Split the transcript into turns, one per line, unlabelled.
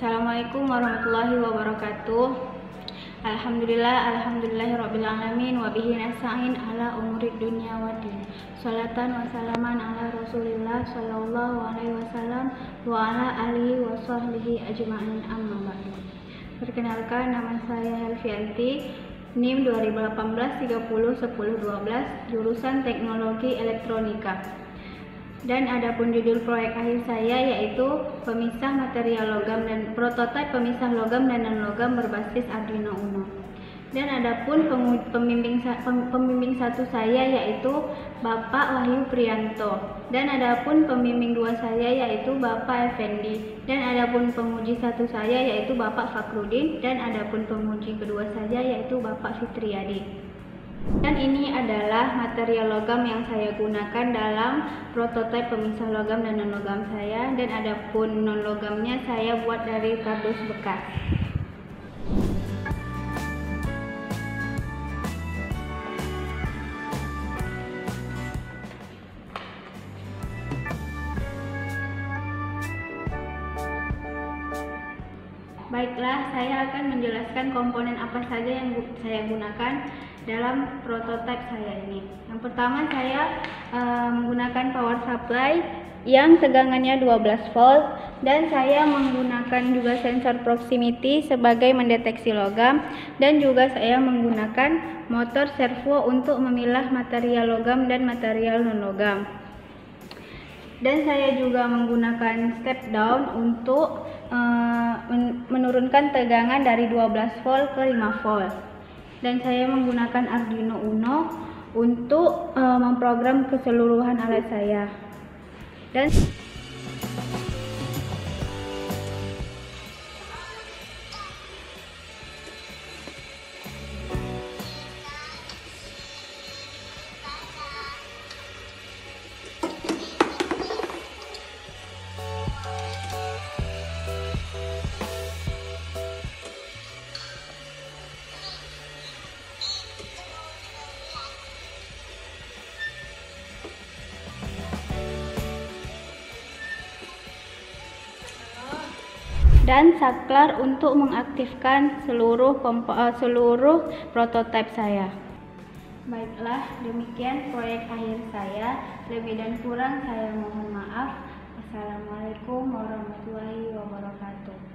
Assalamualaikum warahmatullahi wabarakatuh. Alhamdulillahirrabbilalamin. Wabihi nasta'in ala umurid dunya waddin. Salatan wa salaman ala rasulillah sallallahu alaihi wasallam wa ala alihi wa sahbihi ajma'in, amma ba'du. Perkenalkan, nama saya Helvianti, NIM 2018 30 10 12, jurusan Teknologi Elektronika. Dan adapun judul proyek akhir saya yaitu pemisah material logam dan prototipe pemisah logam dan non-logam berbasis Arduino Uno. Dan adapun pembimbing satu saya yaitu Bapak Wahyu Priyanto. Dan adapun pembimbing dua saya yaitu Bapak Effendi. Dan adapun penguji satu saya yaitu Bapak Fakrudin. Dan adapun penguji kedua saya yaitu Bapak Fitriadi. Dan ini adalah material logam yang saya gunakan dalam prototipe pemisah logam dan non-logam saya, dan adapun non-logamnya saya buat dari kardus bekas. Baiklah, saya akan menjelaskan komponen apa saja yang saya gunakan dalam prototipe saya ini. Yang pertama, saya menggunakan power supply yang tegangannya 12 volt, dan saya menggunakan juga sensor proximity sebagai mendeteksi logam, dan juga saya menggunakan motor servo untuk memilah material logam dan material non-logam. Dan saya juga menggunakan step down untuk menurunkan tegangan dari 12 volt ke 5 volt. Dan saya menggunakan Arduino Uno untuk memprogram keseluruhan alat saya. Dan saklar untuk mengaktifkan seluruh prototipe saya. Baiklah, demikian proyek akhir saya. Lebih dan kurang saya mohon maaf. Assalamualaikum warahmatullahi wabarakatuh.